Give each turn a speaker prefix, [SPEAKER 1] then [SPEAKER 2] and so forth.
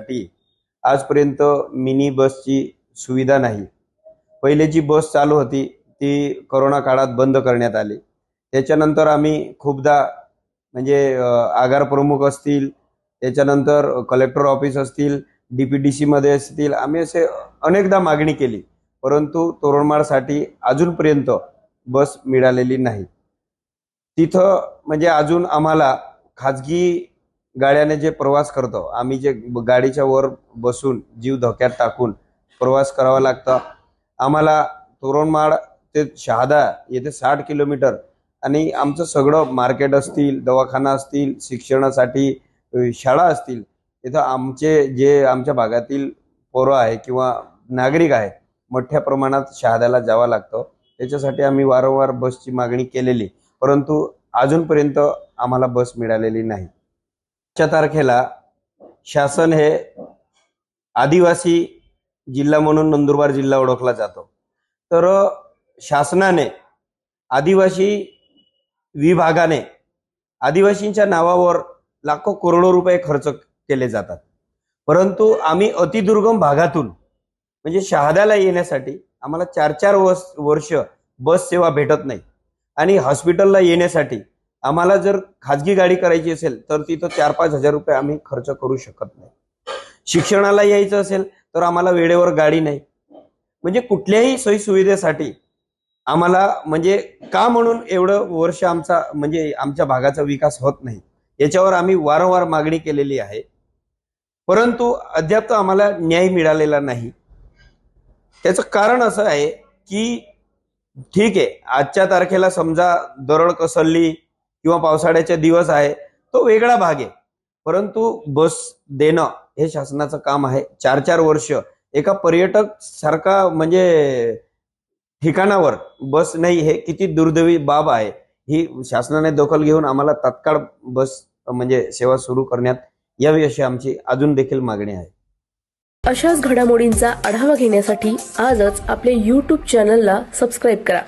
[SPEAKER 1] करण्यासाठी आजपर्यंत मिनी बसची सुविधा नाही। पहिले जी बस चालू होती ती कोरोना काळात बंद करण्यात आली। त्याच्यानंतर आम्ही खूपदा म्हणजे आगार प्रमुख असतील, त्याच्यानंतर कलेक्टर ऑफिस असतील, डीपीडीसी मध्ये असतील, आम्ही असे अनेकदा मागणी केली, परंतु तोरणमाळसाठी अजूनपर्यंत बस मिळालेली नाही। तिथं म्हणजे अजून आम्हाला खाजगी गाड्याने जे प्रवास करतो, आम्ही जे गाडीच्या वर बसून जीव धोक्यात टाकून प्रवास करावा लागतो। आम्हाला तोरणमाळ ते शहादा येथे 60 किलोमीटर आणि आमचं सगळं मार्केट असतील, दवाखाना असतील, शिक्षणासाठी शाळा असतील, तिथं आमच्या भागातील पोरं आहे किंवा नागरिक आहे मोठ्या प्रमाणात शहाद्याला जावं लागतं। त्याच्यासाठी आम्ही वारंवार बसची मागणी केलेली, परंतु अजूनपर्यंत आम्हाला बस मिळालेली नाही। 5 तारखेला शासन हे आदिवासी जिल्हा म्हणून नंदुरबार जिल्हा ओळखला जातो, तर शासनाने आदिवासी विभागाने आदिवासींच्या नावावर लाखो करोडो रुपये खर्च केले जातात, परंतु आम्ही अतिदुर्गम भागातून म्हणजे शहाद्याला येण्यासाठी आम्हाला 4-4 वर्ष बस सेवा भेटत नाही आणि हॉस्पिटलला येण्यासाठी आम्हाला जर खाजगी गाडी करायची असेल तर तिथं 4-5 हजार रुपये आम्ही खर्च करू शकत नाही। शिक्षणाला यायचं असेल तर आम्हाला वेळेवर गाडी नाही, म्हणजे कुठल्याही सोयी सुविधेसाठी आम्हाला म्हणजे का म्हणून एवढं वर्ष आमच्या भागाचा विकास होत नाही, याच्यावर आम्ही वारंवार मागणी केलेली आहे, परंतु अद्याप आम्हाला न्याय मिळालेला नाही। त्याचं कारण असं आहे की ठीक आहे, आजच्या तारखेला समजा दरड कोसळली किंवा पावसाळ्याचे दिवस आहे तो वेगळा भाग आहे, परंतु बस देणं हे शासनाचं काम आहे। 4-4 वर्ष एका पर्यटक सारखा म्हणजे ठिकाणावर बस नाही, हे किती दुर्दैवी बाब आहे। ही शासनाने दखल घेऊन आम्हाला तात्काळ बस म्हणजे सेवा सुरू करण्यात यावी अशी आमची अजून देखील मागणी आहे।
[SPEAKER 2] अशाच घडामोडींचा आढावा घेण्यासाठी आजच आपल्या YouTube चॅनलला सबस्क्राइब करा।